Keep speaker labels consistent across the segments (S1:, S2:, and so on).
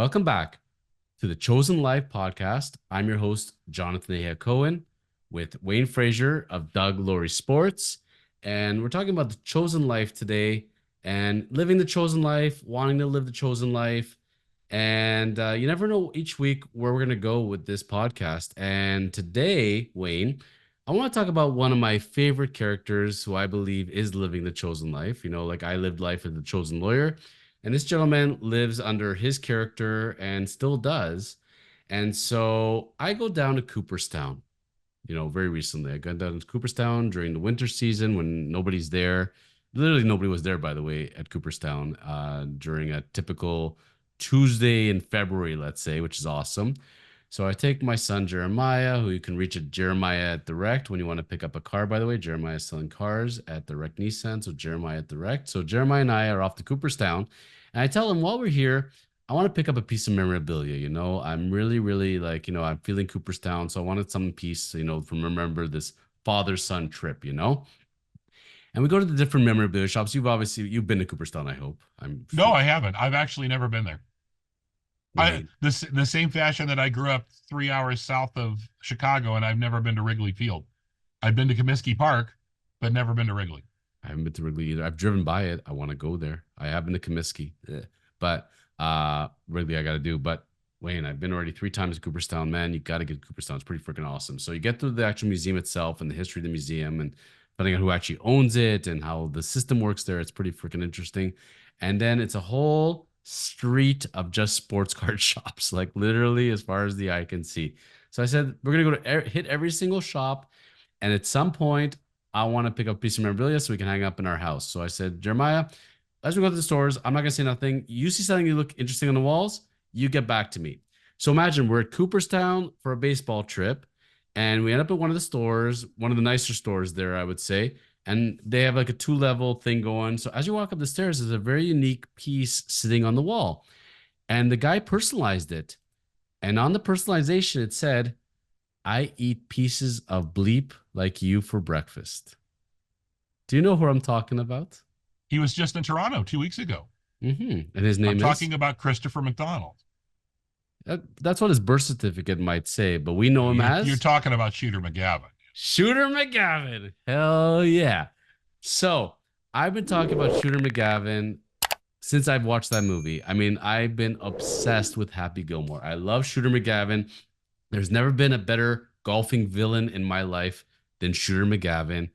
S1: Welcome back to the Chosen Life podcast. I'm your host, Jonathan A. Cohen, with Wayne Frazer of Doug Laurie Sports. And we're talking about the chosen life today and living the chosen life, wanting to live the chosen life. And you never know each week where we're going to go with this podcast. And today, Wayne, I want to talk about one of my favorite characters who I believe is living the chosen life. You know, like I lived life as the chosen lawyer. And this gentleman lives under his character and still does. And so I go down to Cooperstown, very recently. I got down to Cooperstown during the winter season when nobody's there. Literally nobody was there, by the way, at Cooperstown during a typical Tuesday in February, let's say, which is awesome. So I take my son Jeremiah, who you can reach at Jeremiah at Direct when you want to pick up a car, by the way. Jeremiah is selling cars at Direct Nissan, so Jeremiah at Direct. So Jeremiah and I are off to Cooperstown. And I tell him while we're here, I want to pick up a piece of memorabilia. I'm really, really like, I'm feeling Cooperstown. So I wanted some piece, from remember this father-son trip. And we go to the different memorabilia shops. You've been to Cooperstown, I hope. I'm
S2: No,
S1: sure.
S2: I haven't. I've actually never been there. I
S1: Wayne.
S2: the same fashion that I grew up 3 hours south of Chicago, and I've never been to Wrigley Field. I've been to Comiskey Park, but never been to Wrigley.
S1: I haven't been to Wrigley either. I've driven by it. I want to go there. I have been to Comiskey, but Wrigley I got to do. But Wayne, I've been already 3 times to Cooperstown. Man, you got to get to Cooperstown. It's pretty freaking awesome. So you get through the actual museum itself and the history of the museum, and depending on who actually owns it and how the system works there, it's pretty freaking interesting. And then it's a whole street of just sports card shops, like literally as far as the eye can see. So I said we're gonna go to hit every single shop, and at some point I want to pick up a piece of memorabilia so we can hang up in our house. So I said, Jeremiah, as we go to the stores, I'm not going to say nothing. You see something you look interesting on the walls, you get back to me. So imagine we're at Cooperstown for a baseball trip, and we end up at one of the stores, one of the nicer stores there, I would say. And they have like a two-level thing going. So as you walk up the stairs, there's a very unique piece sitting on the wall. And the guy personalized it. And on the personalization, it said, I eat pieces of bleep like you for breakfast. Do you know who I'm talking about?
S2: He was just in Toronto 2 weeks ago.
S1: And his
S2: I'm
S1: name is?
S2: talking about Christopher McDonald.
S1: That's what his birth certificate might say, but we know him
S2: You're
S1: as
S2: talking about Shooter McGavin.
S1: Shooter McGavin. Hell yeah. So I've been talking about Shooter McGavin since I've watched that movie. I mean, I've been obsessed with Happy Gilmore. I love Shooter McGavin. There's never been a better golfing villain in my life than Shooter McGavin.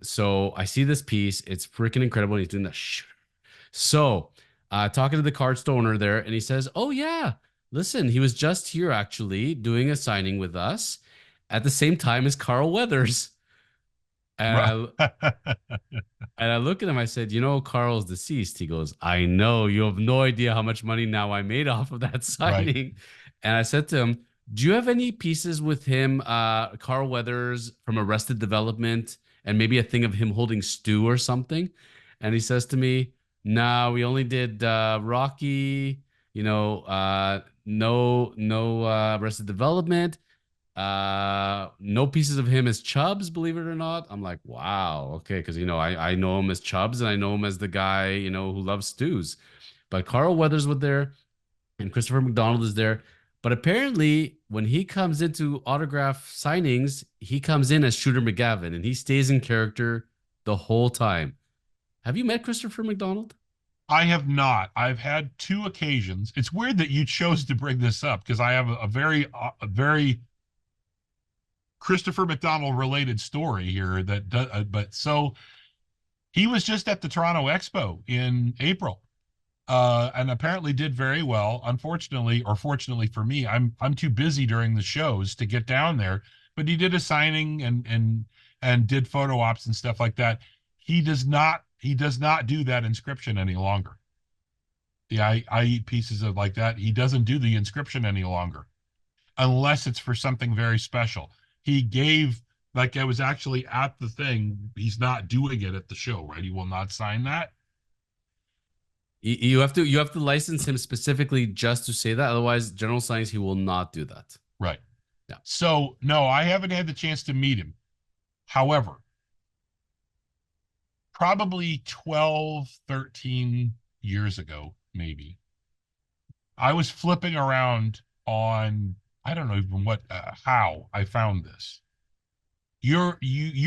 S1: So I see this piece. It's freaking incredible. He's doing that shooter. So, talking to the card store owner there, and he says, "Oh yeah, listen, he was just here actually doing a signing with us at the same time as Carl Weathers." And I look at him. I said, "You know, Carl's deceased." He goes, "I know. You have no idea how much money now I made off of that
S2: Right.
S1: signing." And I said to him, "Do you have any pieces with him, Carl Weathers from Arrested Development, and maybe a thing of him holding stew or something?" And he says to me, "No, we only did Rocky. No, Arrested Development." No pieces of him as Chubbs, believe it or not. I'm like, wow, okay, because I know him as Chubbs and I know him as the guy, who loves stews. But Carl Weathers was there and Christopher McDonald is there. But apparently, when he comes into autograph signings, he comes in as Shooter McGavin and he stays in character the whole time. Have you met Christopher McDonald?
S2: I have not. I've had two occasions. It's weird that you chose to bring this up because I have a very Christopher McDonald related story here but so he was just at the Toronto Expo in April, and apparently did very well. Unfortunately, or fortunately for me, I'm too busy during the shows to get down there. But he did a signing and did photo ops and stuff like that. He does not do that inscription any longer. I eat pieces of like that. He doesn't do the inscription any longer unless it's for something very special. He gave, like, I was actually at the thing. He's not doing it at the show, right? He will not sign that.
S1: You have to license him specifically just to say that. Otherwise, general signings, he will not do that.
S2: Right.
S1: Yeah.
S2: So, no, I haven't had the chance to meet him. However, probably 12, 13 years ago, maybe, I was flipping around on, I don't know even how I found this. You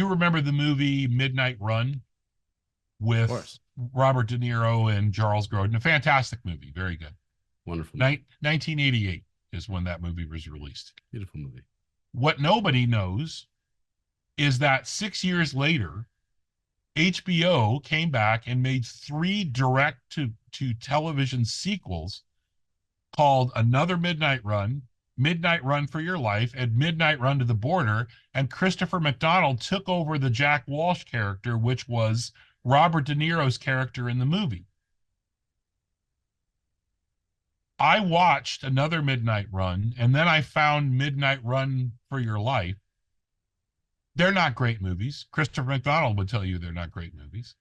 S2: remember the movie Midnight Run
S1: Of
S2: with
S1: course.
S2: Robert De Niro and Charles Grodin? A fantastic movie, very good.
S1: Wonderful movie.
S2: 1988 is when that movie was released.
S1: Beautiful movie.
S2: What nobody knows is that 6 years later, HBO came back and made three direct to television sequels called Another Midnight Run for Your Life, and Midnight Run to the Border. And Christopher McDonald took over the Jack Walsh character, which was Robert De Niro's character in the movie. I watched Another Midnight Run, and then I found Midnight Run for Your Life. They're not great movies. Christopher McDonald would tell you they're not great movies,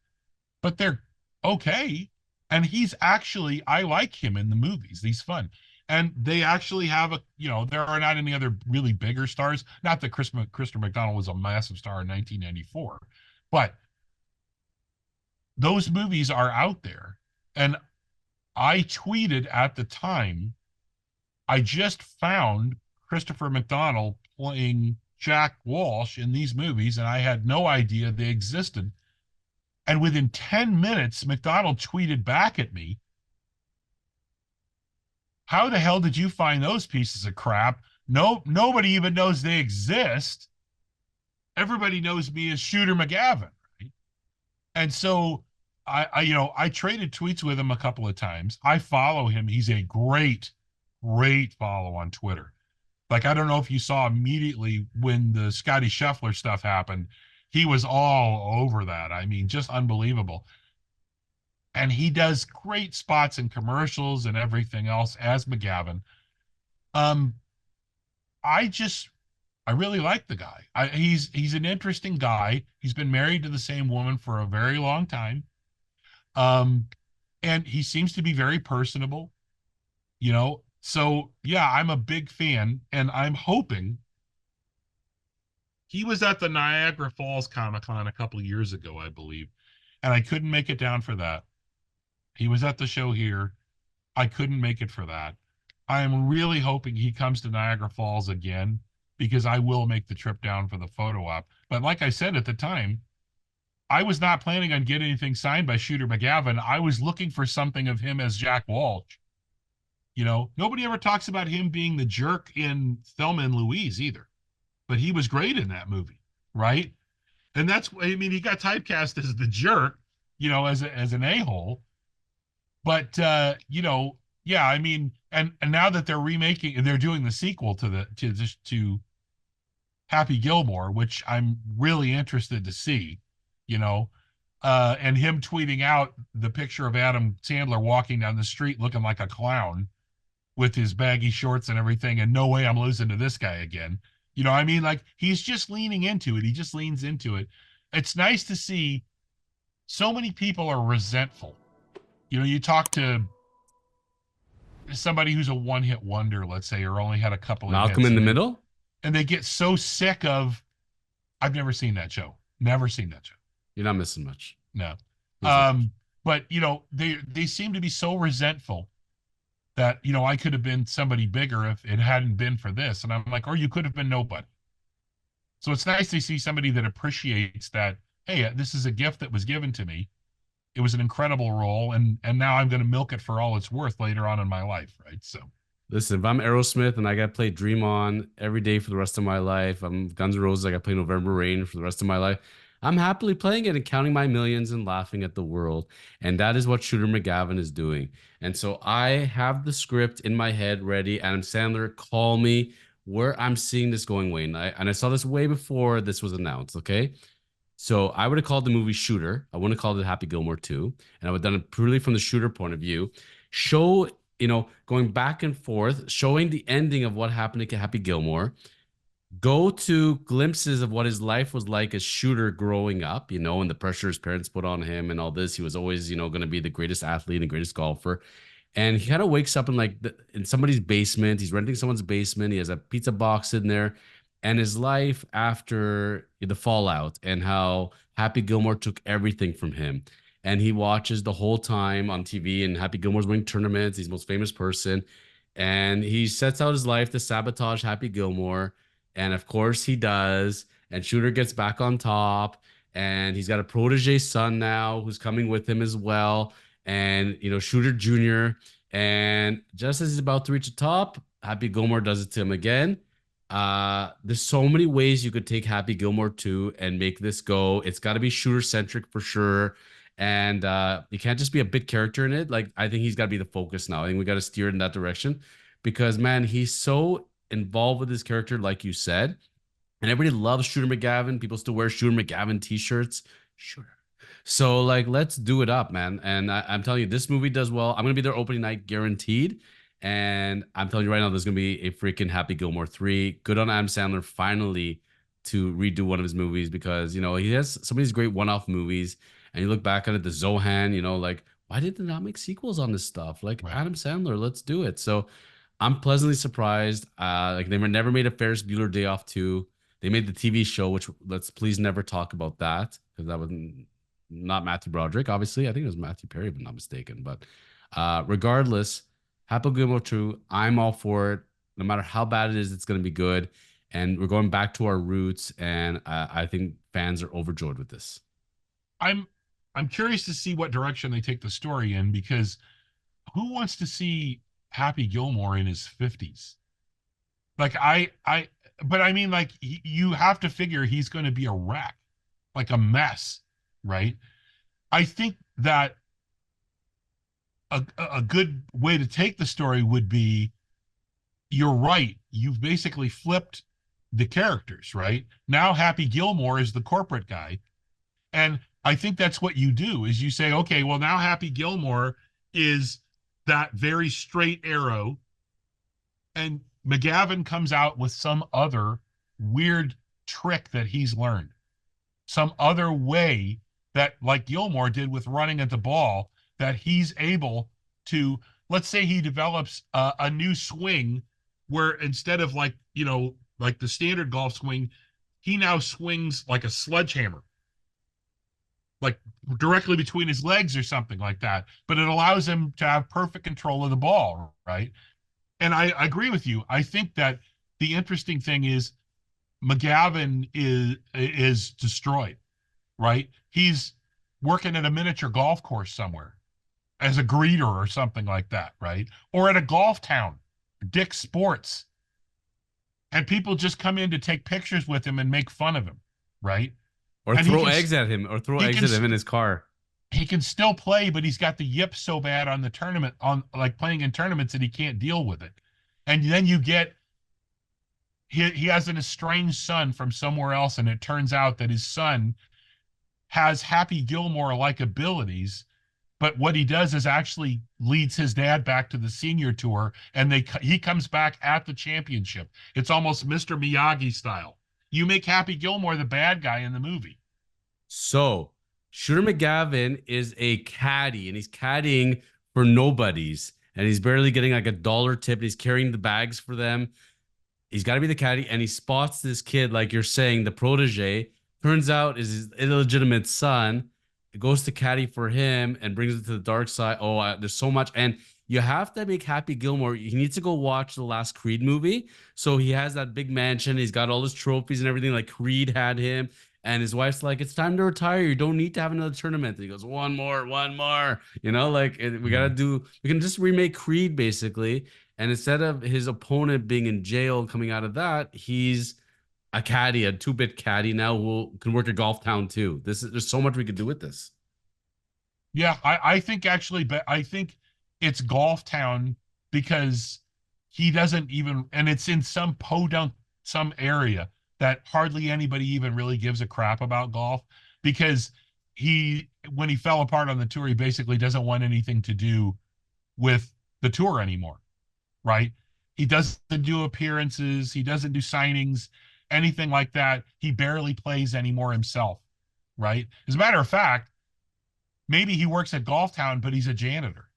S2: but they're okay. And he's actually, I like him in the movies. He's fun. And they actually have there are not any other really bigger stars. Not that Christopher McDonald was a massive star in 1994, but those movies are out there. And I tweeted at the time, I just found Christopher McDonald playing Jack Walsh in these movies, and I had no idea they existed. And within 10 minutes, McDonald tweeted back at me, "How the hell did you find those pieces of crap? No, nobody even knows they exist. Everybody knows me as Shooter McGavin." Right? And so I traded tweets with him a couple of times. I follow him. He's a great follow on Twitter. Like, I don't know if you saw immediately when the Scotty Scheffler stuff happened, he was all over that. I mean, just unbelievable. And he does great spots in commercials and everything else as McGavin. Um, I just I really like the guy. He's an interesting guy. He's been married to the same woman for a very long time. Um, and he seems to be very personable, you know. So yeah, I'm a big fan, and I'm hoping he was at the Niagara Falls Comic Con a couple of years ago, I believe, and I couldn't make it down for that. He was at the show here. I couldn't make it for that. I am really hoping he comes to Niagara Falls again because I will make the trip down for the photo op. But like I said at the time, I was not planning on getting anything signed by Shooter McGavin. I was looking for something of him as Jack Walsh. You know, nobody ever talks about him being the jerk in Thelma and Louise either, but he was great in that movie, right? And that's, I mean, he got typecast as the jerk, as an a-hole. But yeah, I mean, and now that they're remaking and they're doing the sequel to Happy Gilmore, which I'm really interested to see, you know, and him tweeting out the picture of Adam Sandler walking down the street looking like a clown with his baggy shorts and everything, and no way I'm losing to this guy again. I mean, like, he's just leaning into it. He just leans into it. It's nice to see so many people are resentful. You talk to somebody who's a one-hit wonder, let's say, or only had a couple of
S1: Malcolm
S2: hits,
S1: in the
S2: and
S1: Middle?
S2: they get so sick of, I've never seen that show. Never seen that show.
S1: You're not missing much.
S2: No.
S1: Please watch.
S2: But they seem to be so resentful that, I could have been somebody bigger if it hadn't been for this. And I'm like, or you could have been nobody. So it's nice to see somebody that appreciates that, hey, this is a gift that was given to me. It was an incredible role, and now I'm going to milk it for all it's worth later on in my life, right? So
S1: Listen, if I'm Aerosmith and I got to play Dream On every day for the rest of my life, I'm Guns N' Roses, I got to play November Rain for the rest of my life, I'm happily playing it and counting my millions and laughing at the world. And that is what Shooter McGavin is doing. And so I have the script in my head ready. Adam Sandler, call me where I'm seeing this going, Wayne. And I saw this way before this was announced, okay? So I would have called the movie Shooter. I wouldn't have called it Happy Gilmore 2. And I would have done it purely from the shooter point of view. Show, going back and forth, showing the ending of what happened to Happy Gilmore. Go to glimpses of what his life was like as Shooter growing up, and the pressure his parents put on him and all this. He was always, going to be the greatest athlete and greatest golfer. And he kind of wakes up in somebody's basement. He's renting someone's basement. He has a pizza box in there. And his life after the fallout and how Happy Gilmore took everything from him. and he watches the whole time on TV. And Happy Gilmore's winning tournaments. He's the most famous person, and he sets out his life to sabotage Happy Gilmore. And of course, he does. And Shooter gets back on top, and he's got a protege son now who's coming with him as well. And Shooter Jr. And just as he's about to reach the top, Happy Gilmore does it to him again. There's so many ways you could take Happy Gilmore 2 and make this go. It's got to be shooter centric for sure. And you can't just be a bit character in it. Like, I think he's got to be the focus now. I think we got to steer in that direction because, man, he's so involved with his character, like you said. And everybody loves Shooter McGavin. People still wear Shooter McGavin t-shirts. Shooter. So like, let's do it up, man. And I'm telling you, this movie does well. I'm gonna be there opening night guaranteed. And I'm telling you right now, there's gonna be a freaking Happy Gilmore 3. Good on Adam Sandler finally to redo one of his movies because he has some of these great one-off movies. And you look back at it, the Zohan, like why did they not make sequels on this stuff? Like
S2: Right.
S1: Adam Sandler, let's do it. So I'm pleasantly surprised. Like they were never made a Ferris Bueller Day Off 2. They made the TV show, which let's please never talk about that because that was not Matthew Broderick, obviously. I think it was Matthew Perry, if I'm not mistaken. But regardless, Happy Gilmore 2, I'm all for it. No matter how bad it is, it's going to be good. And we're going back to our roots. And I think fans are overjoyed with this.
S2: I'm I'm curious to see what direction they take the story in because who wants to see Happy Gilmore in his 50s? Like but I mean, like you have to figure he's going to be a wreck, like a mess, right? I think that a good way to take the story would be you're right. You've basically flipped the characters, right? Now Happy Gilmore is the corporate guy. And I think that's what you do is you say, okay, well, now Happy Gilmore is that very straight arrow. And McGavin comes out with some other weird trick that he's learned, some other way that, like Gilmore did with running at the ball, that he's able to, let's say he develops a new swing where instead of like the standard golf swing, he now swings like a sledgehammer, like directly between his legs or something like that. But it allows him to have perfect control of the ball, right? And I agree with you. I think that the interesting thing is McGavin is destroyed, right? He's working at a miniature golf course somewhere as a greeter or something like that, right? Or at a golf town, Dick's Sports. And people just come in to take pictures with him and make fun of him, right?
S1: Or
S2: And he
S1: throw
S2: can
S1: eggs at him, or throw
S2: he
S1: eggs
S2: can
S1: at him in his car.
S2: he can still play, but he's got the yips so bad on the tournament, on like playing in tournaments, that he can't deal with it. And then you get he has an estranged son from somewhere else, and it turns out that his son has Happy Gilmore like abilities, but what he does is actually leads his dad back to the senior tour, and he comes back at the championship. It's almost Mr. Miyagi style. You make Happy Gilmore the bad guy in the movie.
S1: So Shooter McGavin is a caddy, and he's caddying for nobodies, and he's barely getting like a dollar tip. And he's carrying the bags for them. He's got to be the caddy, and he spots this kid, like you're saying, the protege. Turns out is his illegitimate son. It goes to caddy for him and brings it to the dark side. Oh, there's so much, and you have to make Happy Gilmore. He needs to go watch the last Creed movie. So he has that big mansion. He's got all his trophies and everything, like Creed had him. And his wife's like, "It's time to retire. You don't need to have another tournament." And he goes, "One more, one more." Like we gotta
S2: Mm-hmm.
S1: do. We can just remake Creed basically, and instead of his opponent being in jail coming out of that, he's a caddy, a two-bit caddy now who can work at Golf Town too. There's so much we could do with this.
S2: Yeah, I think actually, but I think it's Golf Town because he doesn't even, and it's in some podunk, some area that hardly anybody even really gives a crap about golf because when he fell apart on the tour, he basically doesn't want anything to do with the tour anymore, right? He doesn't do appearances, he doesn't do signings, anything like that. He barely plays anymore himself, right? As a matter of fact, maybe he works at Golf Town, but he's a janitor.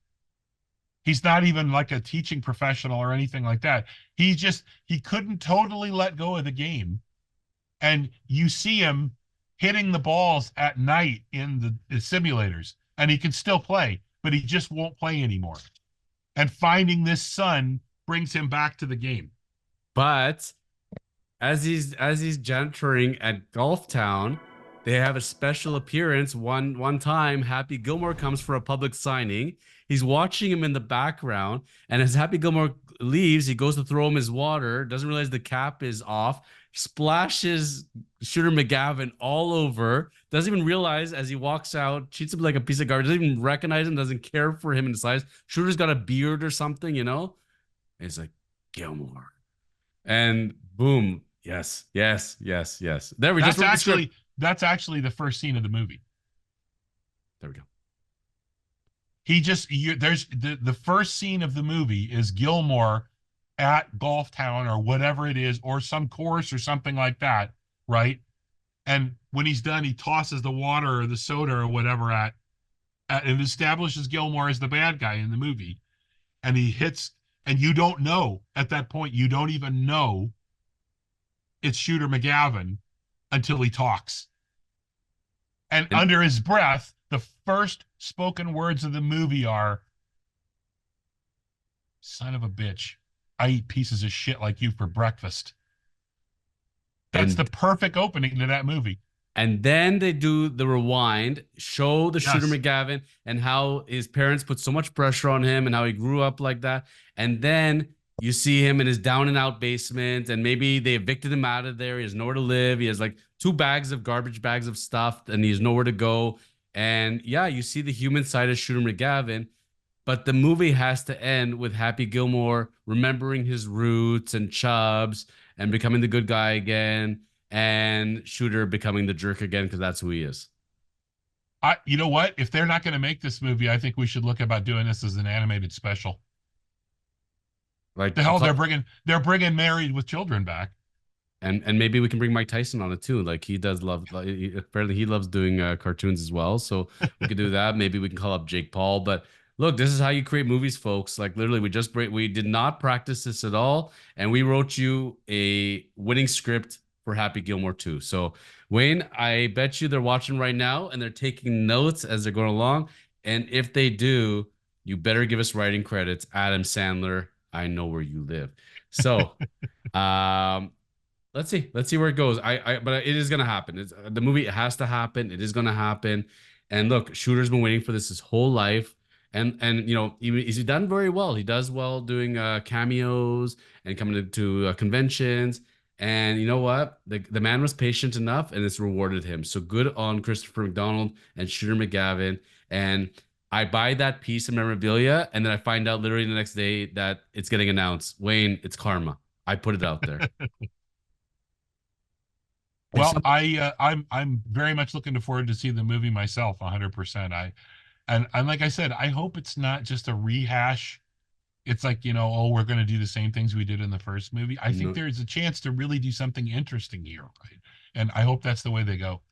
S2: He's not even like a teaching professional or anything like that. He couldn't totally let go of the game. And you see him hitting the balls at night in the simulators. and he can still play, but he just won't play anymore. And finding this son brings him back to the game.
S1: But as he's janitoring at Golf Town, they have a special appearance. One time, Happy Gilmore comes for a public signing. He's watching him in the background, and as Happy Gilmore leaves, he goes to throw him his water, doesn't realize the cap is off, splashes Shooter McGavin all over, doesn't even realize as he walks out, treats him like a piece of garbage, doesn't even recognize him, doesn't care for him in the size. Shooter's got a beard or something, you know? And he's like, Gilmore. And boom, yes, yes, yes, yes. There we just
S2: That's
S1: wrote the script.
S2: actually that's actually the first scene of the movie.
S1: There we go.
S2: There's the first scene of the movie is Gilmore at Golf Town or whatever it is, or some course or something like that, right? And when he's done, he tosses the water or the soda or whatever at and establishes Gilmore as the bad guy in the movie. And he hits, and you don't know at that point, you don't even know it's Shooter McGavin until he talks. And
S1: And
S2: under his breath, the first spoken words of the movie are, son of a bitch, I eat pieces of shit like you for breakfast. That's the
S1: and
S2: perfect opening to that movie.
S1: and then they do the rewind, show the Shooter
S2: Yes.
S1: McGavin and how his parents put so much pressure on him and how he grew up like that. And then you see him in his down and out basement, and maybe they evicted him out of there. He has nowhere to live. He has like two bags of garbage bags of stuff, and he's nowhere to go. And yeah, you see the human side of Shooter McGavin, but the movie has to end with Happy Gilmore remembering his roots and Chubbs and becoming the good guy again, and Shooter becoming the jerk again because that's who he is.
S2: You know what? If they're not going to make this movie, I think we should look about doing this as an animated special.
S1: Like
S2: The hell, they're bringing Married with Children back.
S1: and maybe we can bring Mike Tyson on it too. Like he does love, like, apparently he loves doing cartoons as well. So we could do that. Maybe we can call up Jake Paul. But look, this is how you create movies, folks. Like literally, we did not practice this at all, and we wrote you a winning script for Happy Gilmore 2. So Wayne, I bet you they're watching right now and they're taking notes as they're going along. And if they do, you better give us writing credits. Adam Sandler, I know where you live. So um let's see where it goes. But it is gonna happen. The movie has to happen. It is gonna happen. And look, Shooter's been waiting for this his whole life. And you know, he's done very well. He does well doing cameos and coming to conventions. And you know what? The man was patient enough, and it's rewarded him. So good on Christopher McDonald and Shooter McGavin. And I buy that piece of memorabilia, and then I find out literally the next day that it's getting announced. Wayne, it's karma. I put it out there. If
S2: Well,
S1: somebody,
S2: I'm very much looking forward to see the movie myself, 100%. And like I said, I hope it's not just a rehash. It's like, oh, we're going to do the same things we did in the first movie. I think
S1: no,
S2: there's a chance to really do something interesting here, right? And I hope that's the way they go.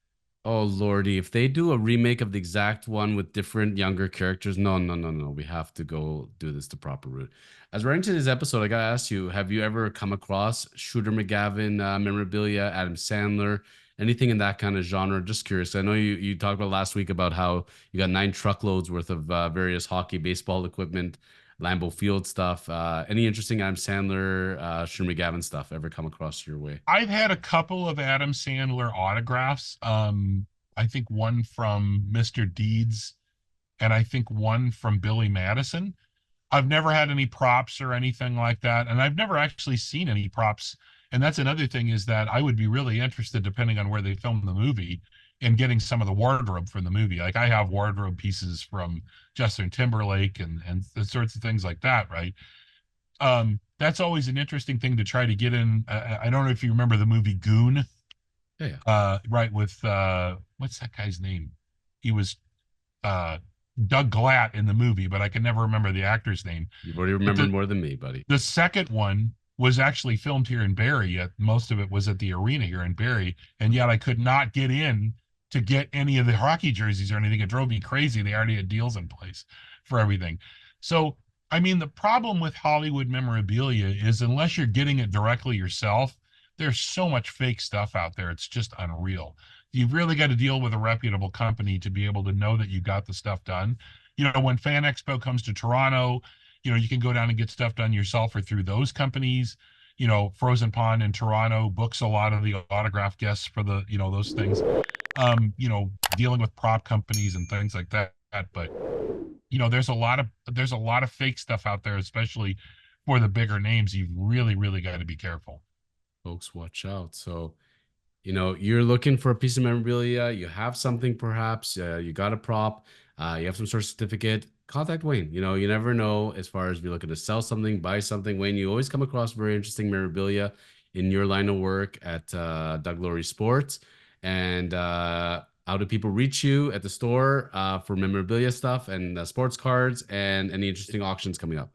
S1: oh lordy, if they do a remake of the exact one with different younger characters, no, no, no, no, we have to go do this the proper route. As we're into this episode, I gotta ask you: have you ever come across Shooter McGavin memorabilia, Adam Sandler, anything in that kind of genre? Just curious. I know you talked about last week about how you got 9 truckloads worth of various hockey, baseball equipment, Lambeau Field stuff. Any interesting Adam Sandler, Shooter McGavin stuff ever come across your way?
S2: I've had a couple of Adam Sandler autographs. I think one from Mr. Deeds, and I think one from Billy Madison. I've never had any props or anything like that, and I've never actually seen any props. And that's another thing, is that I would be really interested, depending on where they film the movie, in getting some of the wardrobe from the movie. Like I have wardrobe pieces from Justin Timberlake and the sorts of things like that, right? That's always an interesting thing to try to get in. I don't know if you remember the movie Goon,
S1: Yeah, yeah.
S2: right? With what's that guy's name? He was uh, Doug Glatt in the movie, but I can never remember the actor's name.
S1: You've already
S2: But
S1: remembered more than me, buddy.
S2: the second one was actually filmed here in Barrie. Yet most of it was at the arena here in Barrie, and yet I could not get in to get any of the hockey jerseys or anything. It drove me crazy. They already had deals in place for everything. So, I mean, the problem with Hollywood memorabilia is, unless you're getting it directly yourself, there's so much fake stuff out there. It's just unreal. You've really got to deal with a reputable company to be able to know that you got the stuff done. When Fan Expo comes to Toronto, you can go down and get stuff done yourself or through those companies. Frozen Pond in Toronto books a lot of the autograph guests for those things. Dealing with prop companies and things like that. But there's a lot of fake stuff out there, especially for the bigger names. You've really, really got to be careful.
S1: Folks, watch out. So, you're looking for a piece of memorabilia, you have something perhaps, you got a prop, you have some sort of certificate, contact Wayne. You never know as far as if you're looking to sell something, buy something. Wayne, you always come across very interesting memorabilia in your line of work at Doug Laurie Sports. And how do people reach you at the store for memorabilia stuff and sports cards and any interesting auctions coming up?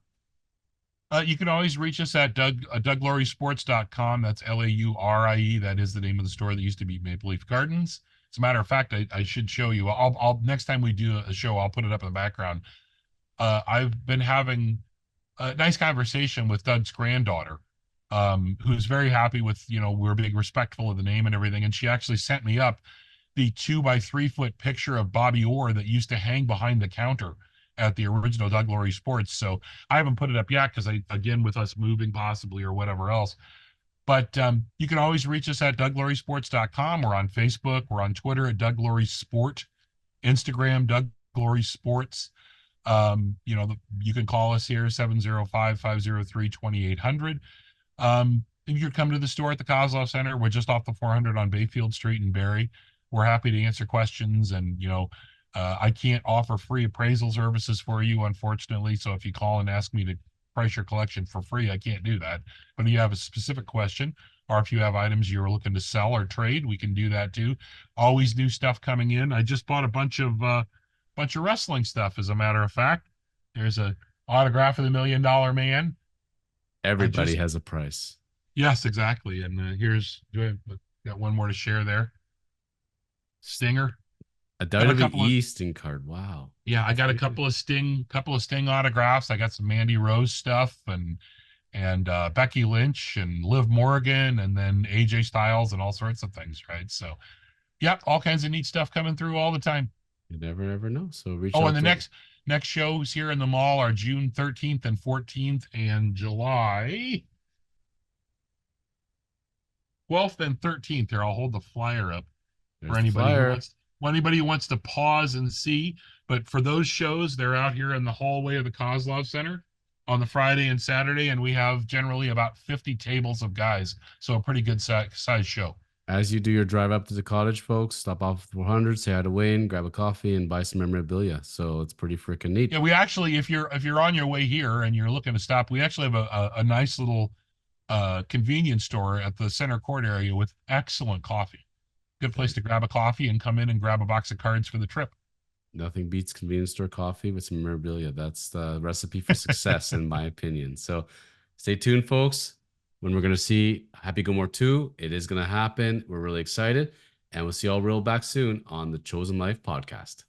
S2: You can always reach us at douglauriesports.com. That's Laurie. That is the name of the store that used to be Maple Leaf Gardens. As a matter of fact, I should show you. I'll next time we do a show, I'll put it up in the background. I've been having a nice conversation with Doug's granddaughter, who's very happy with, we're being respectful of the name and everything. And she actually sent me up the 2 by 3 foot picture of Bobby Orr that used to hang behind the counter at the original Doug Laurie Sports. So I haven't put it up yet because again, with us moving possibly or whatever else. But you can always reach us at douglauriesports.com. We're on Facebook. We're on Twitter at Doug Laurie Sport, Instagram, Doug Laurie Sports. You can call us here, 705-503-2800. If you come to the store at the Kozlov Center, we're just off the 400 on Bayfield Street in Barrie. We're happy to answer questions. And, I can't offer free appraisal services for you, unfortunately. So if you call and ask me to price your collection for free, I can't do that. But if you have a specific question, or if you have items you're looking to sell or trade, we can do that too. Always new stuff coming in. I just bought a bunch of wrestling stuff, as a matter of fact. There's a autograph of the $1 Million Man.
S1: Everybody has a price.
S2: Yes, exactly. And got one more to share there. Stinger.
S1: A
S2: Got a couple of
S1: WWE Sting card. Wow.
S2: Yeah, I
S1: That's
S2: got a
S1: pretty cool.
S2: couple of Sting autographs. I got some Mandy Rose stuff and Becky Lynch and Liv Morgan and then AJ Styles and all sorts of things, right? So, yeah, all kinds of neat stuff coming through all the time.
S1: You never know. So reach
S2: Oh, and
S1: out
S2: the
S1: to
S2: next shows here in the mall are June 13th and 14th and July 12th and 13th. Here, I'll hold the flyer up for
S1: there's the flyer.
S2: anybody who wants to pause and see. But for those shows, they're out here in the hallway of the Kozlov Center on the Friday and Saturday, and we have generally about 50 tables of guys, so a pretty good size show.
S1: As you do your drive up to the cottage, folks, stop off at 400, say hi to Wayne, grab a coffee, and buy some memorabilia. So it's pretty freaking neat.
S2: Yeah, we actually, if you're on your way here and you're looking to stop, we actually have a nice little convenience store at the center court area with excellent coffee. Good place to grab a coffee and come in and grab a box of cards for the trip.
S1: Nothing beats convenience store coffee with some memorabilia. That's the recipe for success, in my opinion. So stay tuned, folks. When we're going to see Happy Gilmore 2, it is going to happen. We're really excited. And we'll see y'all real back soon on the Chosen Life podcast.